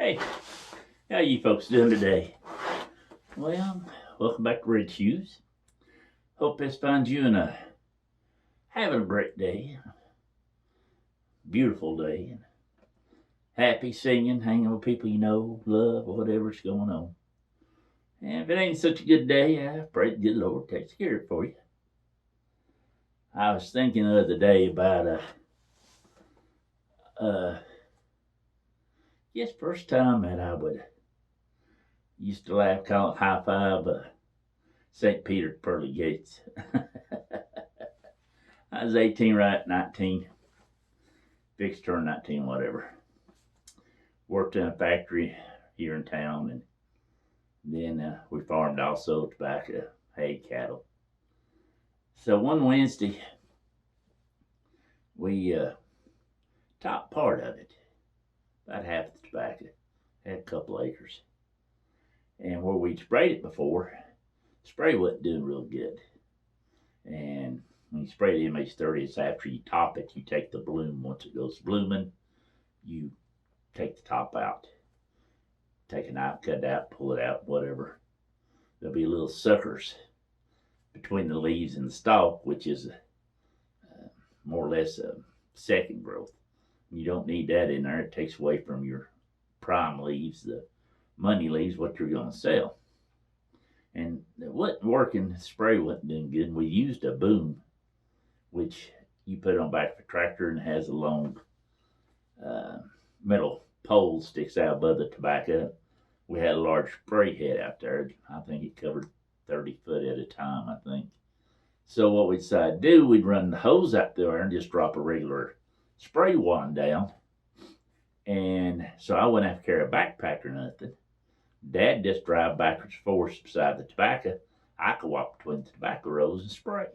Hey, how you folks doing today? Well, welcome back to Red Shoes. Hope this finds you having a great day, beautiful day, happy singing, hanging with people you know, love, whatever's going on. And if it ain't such a good day, I pray the good Lord takes care of it for you. I was thinking the other day about yes, first time that I would used to laugh, call it high five St. Peter Pearly Gates. I was 18, right? 19. Fixed turn 19, whatever. Worked in a factory here in town, and then we farmed also tobacco, hay, cattle. So one Wednesday, we top part of it, about half the tobacco, had a couple acres, and where we'd sprayed it before, spray wasn't doing real good. And when you spray the MH30, it's after you top it, you take the bloom. Once it goes blooming, you take the top out. Take a knife, cut it out, pull it out, whatever. There'll be little suckers between the leaves and the stalk, which is more or less a second growth. You don't need that in there. It takes away from your prime leaves, the money leaves, what you're going to sell. And it wasn't working. The spray wasn't doing good. We used a boom, which you put on back of a tractor and has a long metal pole sticks out above the tobacco. We had a large spray head out there. I think it covered 30 foot at a time, I think. So what we decided to do, we'd run the hose out there and just drop a regular spray wand down. And so I wouldn't have to carry a backpack or nothing. Dad just drive backwards and forwards beside the tobacco. I could walk between the tobacco rows and spray.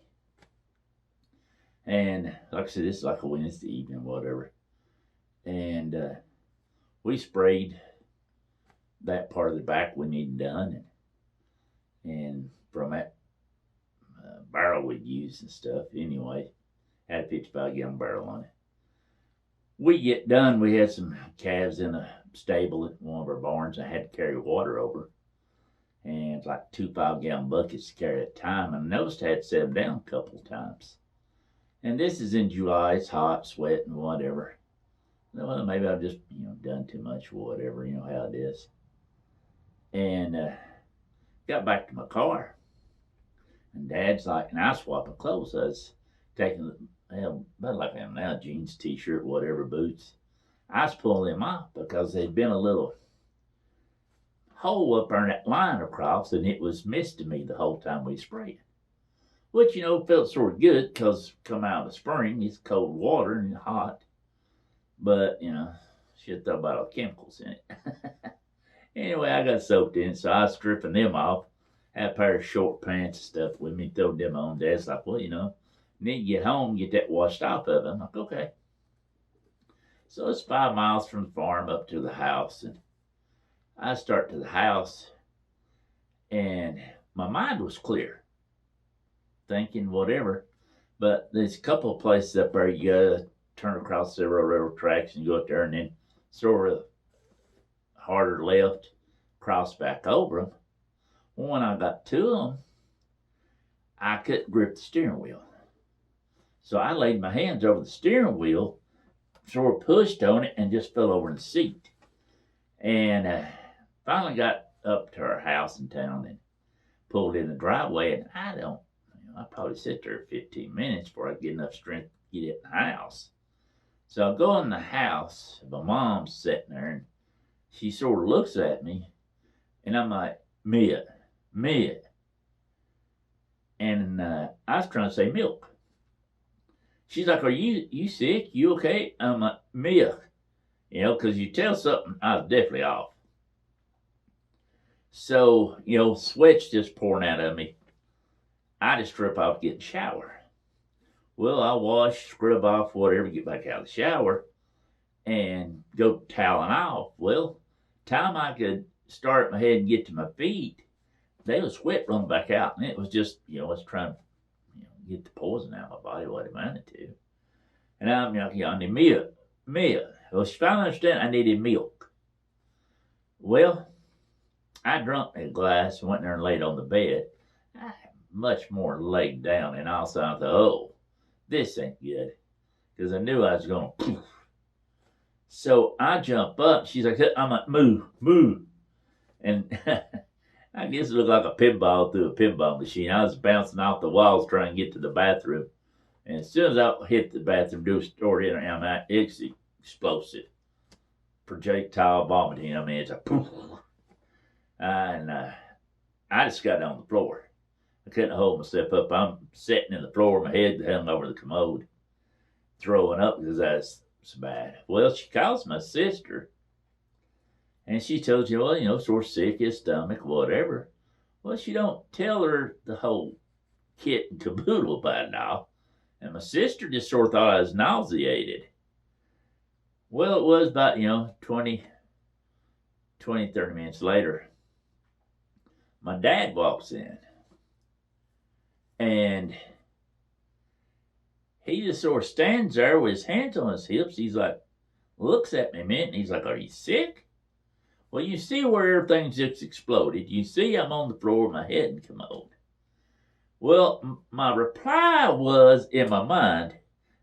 And like I said, this is like a Wednesday evening, whatever. And we sprayed that part of the back we needed done. And from that barrel we'd used and stuff, anyway, had a 55-gallon barrel on it. We get done, we had some calves in a stable at one of our barns. I had to carry water over. And it's like 2 5-gallon buckets to carry at a time. And I noticed I had to set them down a couple of times. And this is in July, it's hot, sweating, whatever. Well, maybe I've just, done too much or whatever, how it is. And got back to my car. And Dad's like, and I was swapping clothes. I was taking, about like I am now, jeans, t-shirt, whatever, boots. I was pulling them off because there'd been a little hole up there in that line across, and it was misting me the whole time we sprayed. Which, felt sort of good because come out of the spring, it's cold water and hot. But, shit thought about all the chemicals in it. Anyway, I got soaked in, so I was stripping them off. Had a pair of short pants and stuff with me, throw them on. Dad's like, well, need to get home, get that washed off of it. I'm like, okay. So it's 5 miles from the farm up to the house. And I start to the house, and my mind was clear, thinking whatever. But there's a couple of places up there you gotta turn across several railroad tracks and go up there and then sort of harder left, cross back over them. Well, when I got to them, I couldn't grip the steering wheel. So I laid my hands over the steering wheel, sort of pushed on it, and just fell over in the seat. And finally got up to our house in town and pulled in the driveway. And I probably sit there 15 minutes before I get enough strength to get in the house. So I go in the house, my mom's sitting there, and she sort of looks at me, and I'm like, Mia. And I was trying to say milk. She's like, are you sick? You okay? I'm like, Mia. Because you tell something, I was definitely off. So, sweat's just pouring out of me. I just strip off, get in the shower. Well, I wash, scrub off, whatever, get back out of the shower, and go toweling off. Well, time I could start my head and get to my feet, they was sweat running back out, and it was just, I was trying to, get the poison out of my body, what it amounted to. And I'm like, I need milk. Well, she finally understood I needed milk. Well, I drunk that glass and went there and laid on the bed. I much more laid down, and also I thought, oh, this ain't good. Because I knew I was going to poof. So I jump up. She's like, I'm like, move, move. And I guess it looked like a pinball through a pinball machine. I was bouncing off the walls trying to get to the bathroom. And as soon as I hit the bathroom door, it's explosive. Projectile vomiting. I mean, it's a poof. And I just got on the floor. I couldn't hold myself up. I'm sitting in the floor, my head hung over the commode, throwing up because I was so bad. Well, she calls my sister, and she tells you, well, sore sick, his stomach, whatever. Well, she don't tell her the whole kit and caboodle by now. And my sister just sort of thought I was nauseated. Well, it was about, 20, 30 minutes later. My dad walks in. And he just sort of stands there with his hands on his hips. He's like, looks at me a minute, and he's like, are you sick? Well, you see where everything's just exploded. You see I'm on the floor with my head in commode. Well, my reply was in my mind,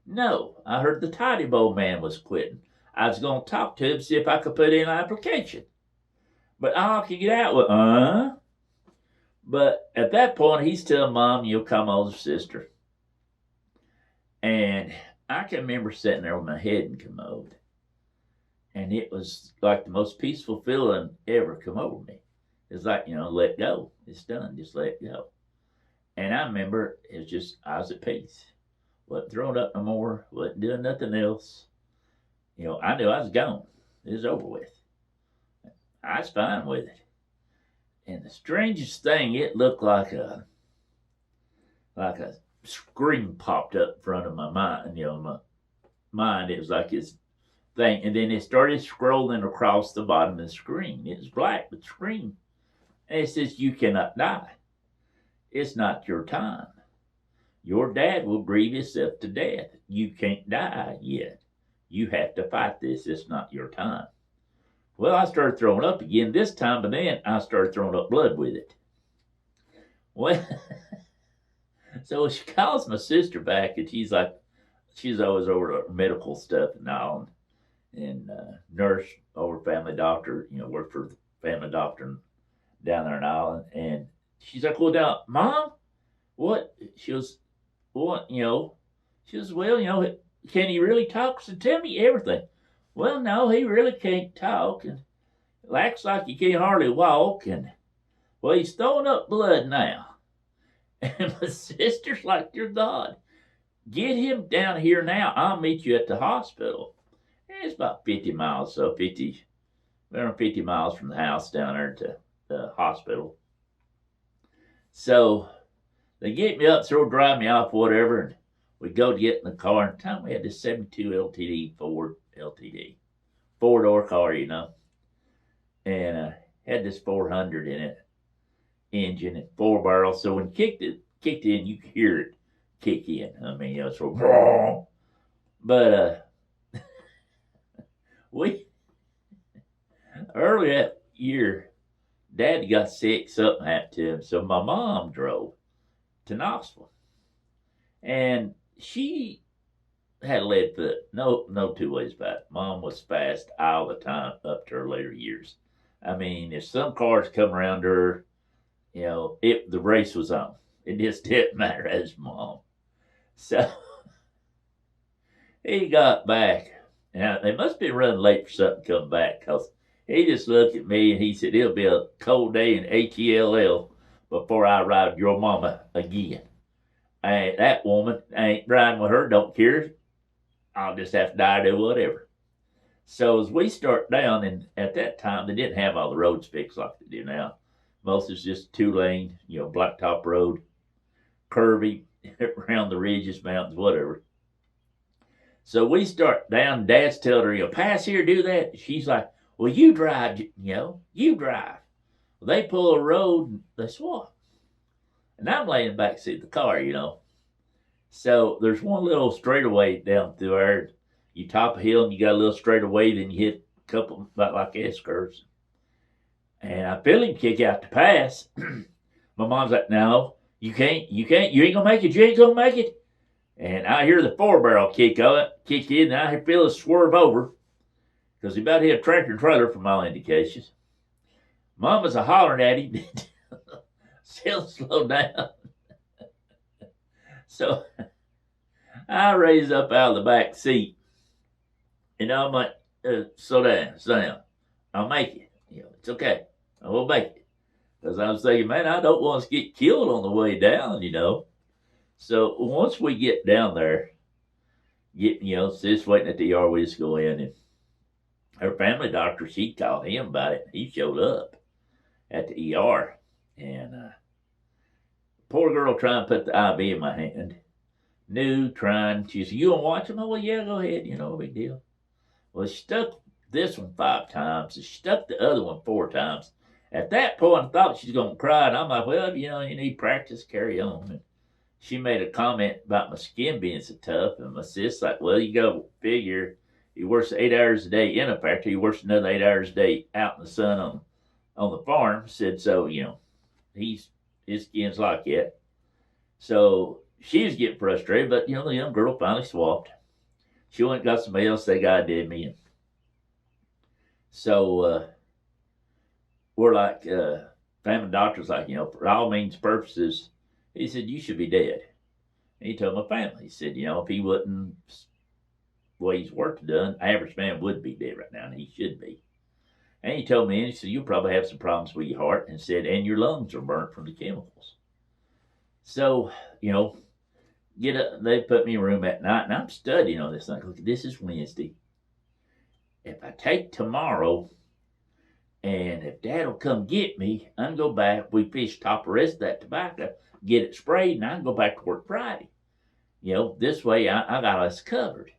no, I heard the Tidy Bowl man was quitting. I was going to talk to him, see if I could put in an application. But all I could get out was, But at that point, he's telling Mom, you'll come older sister. And I can remember sitting there with my head in commode. And it was like the most peaceful feeling ever come over me. It's like, let go. It's done. Just let go. And I remember it was just, I was at peace. Wasn't throwing up no more. Wasn't doing nothing else. I knew I was gone. It was over with. I was fine with it. And the strangest thing, it looked like a screen popped up in front of my mind. My mind, it was like this thing. And then it started scrolling across the bottom of the screen. It was black, but screen. And it says, you cannot die. It's not your time. Your dad will grieve himself to death. You can't die yet. You have to fight this. It's not your time. Well, I started throwing up again this time, but then I started throwing up blood with it. Well, so she calls my sister back, and she's like, she's always over medical stuff and all, and nurse over family doctor, worked for the family doctor down there in Ireland. And she's like, well, now, Mom, what? She was, what, she was, well, can he really talk? So tell me everything. Well, no, he really can't talk, and it acts like he can't hardly walk, and, well, he's throwing up blood now. And my sister's like, dear God, get him down here now. I'll meet you at the hospital. And it's about 50 miles, so 50 miles from the house down there to the hospital. So they get me up, sort of drive me off, whatever, and we go to get in the car. And the time we had this 72 LTD Ford LTD, 4-door car, and had this 400 in it, engine and 4 barrels. So when it kicked in, you could hear it kick in. I mean, sort of, but we early that year, Dad got sick, something happened to him, so my mom drove to Knoxville, and she had a lead foot. No two ways about it. Mom was fast all the time up to her later years. I mean, if some cars come around her, the race was on. It just didn't matter as Mom. So he got back. Now, they must be running late for something to come back, because he just looked at me and he said, it'll be a cold day in H-E-L-L before I ride your mama again. That woman, I ain't riding with her, don't care. I'll just have to die or do whatever. So as we start down, and at that time, they didn't have all the roads fixed like they do now. Most is just 2-lane, blacktop road, curvy, around the ridges, mountains, whatever. So we start down, Dad's telling her, pass here, do that. She's like, well, you drive, you drive. Well, they pull a road, and they swap. And I'm laying in the back seat of the car, So there's one little straightaway down through there. You top a hill and you got a little straightaway, then you hit a couple, like S curves. And I feel him kick out the pass. My mom's like, no, you ain't gonna make it, you ain't gonna make it. And I hear the 4-barrel kick in, and I feel it swerve over because he about hit a tractor trailer from all indications. Mama's a hollering at him, still slow down. So I raise up out of the back seat, and I'm like, slow down. I'll make it. It's okay. I will make it. Because I was thinking, man, I don't want us to get killed on the way down. So once we get down there, sis waiting at the ER, we just go in, and her family doctor, she called him about it. He showed up at the ER, and poor girl trying to put the IV in my hand. She said, you want to watch him? Oh, well, yeah, go ahead. No big deal. Well, she stuck this one 5 times. She stuck the other one 4 times. At that point, I thought she was going to cry. And I'm like, well, you need practice, carry on. And she made a comment about my skin being so tough. And my sis like, well, you got to figure he works 8 hours a day in a factory. He works another 8 hours a day out in the sun on the farm. Said, so, his skin's like that. So she was getting frustrated. But, the young girl finally swapped. She went and got somebody else. They guy did me. And so we're like, family doctor's like, for all means purposes, he said, you should be dead. And he told my family, he said, if he wasn't the way his work's done, average man would be dead right now, and he should be. And he told me, and he said, you'll probably have some problems with your heart, and said, and your lungs are burnt from the chemicals. So, get up, they put me in a room at night, and I'm studying on this thing. Look, this is Wednesday. If I take tomorrow, and if Dad will come get me, I can go back. We fish top the rest of that tobacco, get it sprayed, and I can go back to work Friday. This way I got us covered.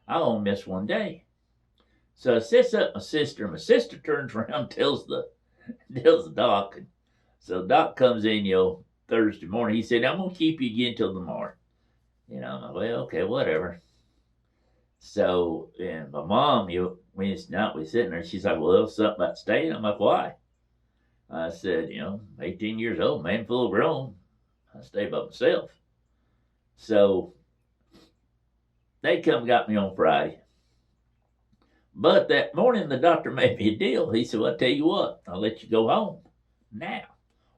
I won't miss one day. So I sits up my sister. My sister turns around, tells the doc. And so the doc comes in, Thursday morning. He said, I'm going to keep you again till tomorrow. I'm like, well, okay, whatever. So, and my mom, Wednesday night, we sitting there. She's like, well, something about staying. I'm like, why? I said, 18 years old, man, full grown. I stay by myself. So they come and got me on Friday. But that morning, the doctor made me a deal. He said, well, I'll tell you what, I'll let you go home now,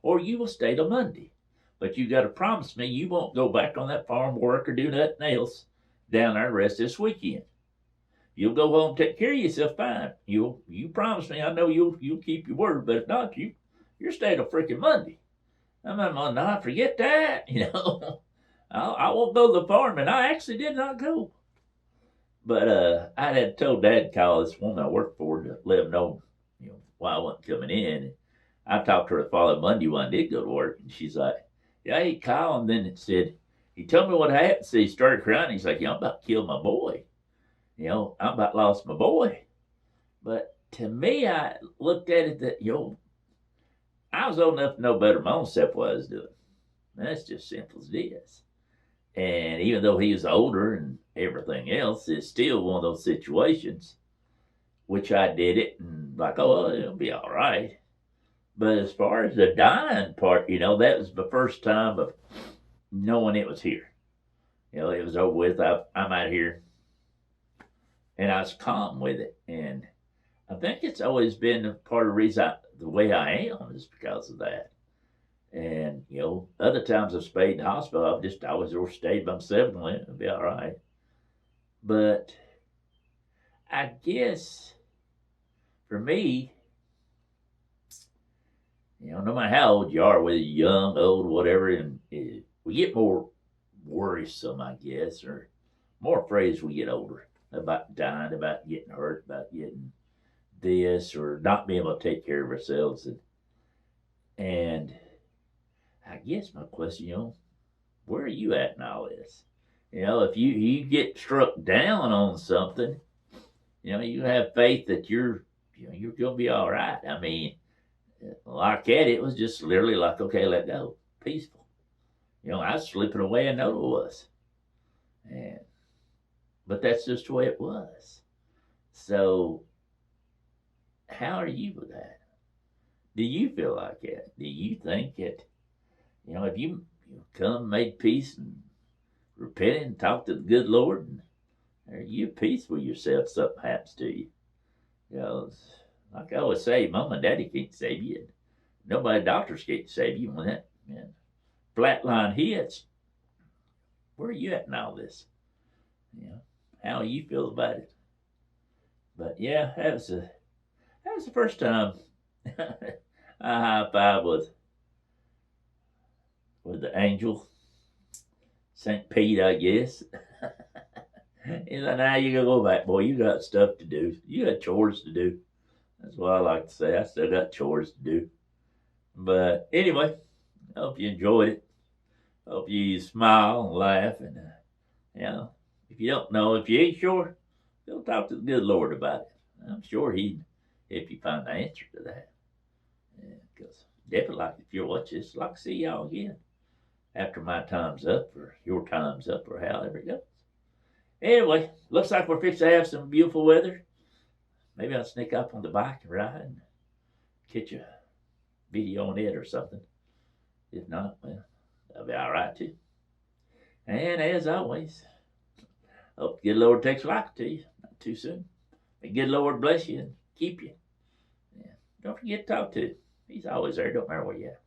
or you will stay till Monday. But you got to promise me you won't go back on that farm work or do nothing else down there the rest of this weekend. You'll go home, take care of yourself fine. You promise me. I know you'll keep your word, but if not, you're staying till freaking Monday. I'm like, well, no, forget that. I won't go to the farm, and I actually did not go. But I had told Dad to call this woman I worked for to let him know, why I wasn't coming in. And I talked to her the following Monday when I did go to work, and she's like, yeah, he called, and then it said, he told me what happened. So he started crying. He's like, I'm about to kill my boy. I'm about lost my boy. But to me, I looked at it that, I was old enough to know better my own self what I was doing. That's just simple as it is. And even though he was older and everything else, it's still one of those situations which I did it and like, oh, well, it'll be all right. But as far as the dying part, that was the first time of knowing it was here. It was over with. I'm out here. And I was calm with it. And I think it's always been a part of the reason the way I am is because of that. And, other times I've stayed in the hospital, I've just always stayed by myself and went, it'll be all right. But I guess for me, no matter how old you are, whether you're young, old, whatever, and we get more worrisome, I guess, or more afraid as we get older about dying, about getting hurt, about getting this, or not being able to take care of ourselves. And I guess my question, where are you at in all this? If you get struck down on something, you have faith that you're going to be all right. I mean, like that, it was just literally like, okay, let go, peaceful. I was slipping away, I know it was. But that's just the way it was. So, how are you with that? Do you feel like that? Do you think that, if you come, made peace, and repented and talked to the good Lord, and are you at peace with yourself, something happens to you? Like I always say, Mom and Daddy can't save you. And nobody, doctors can't save you when that flat line hits. Where are you at in all this? How you feel about it? But yeah, that was the first time I high five with the angel, St. Pete, I guess. He's like, now you gotta go back, boy. You got stuff to do. You got chores to do. That's what I like to say. I still got chores to do. But anyway, I hope you enjoyed it. Hope you smile and laugh. And, if you don't know, if you ain't sure, go talk to the good Lord about it. I'm sure he'd help you find the answer to that. Because definitely, like, if you're watching this, I'd like to see y'all again after my time's up or your time's up or however it goes. Anyway, looks like we're fixing to have some beautiful weather. Maybe I'll sneak up on the bike and ride and catch a video on it or something. If not, well, that'll be all right too. And as always, hope the good Lord takes a liking to you. Not too soon. May good Lord bless you and keep you. Yeah. Don't forget to talk to him. He's always there, don't matter where you're at.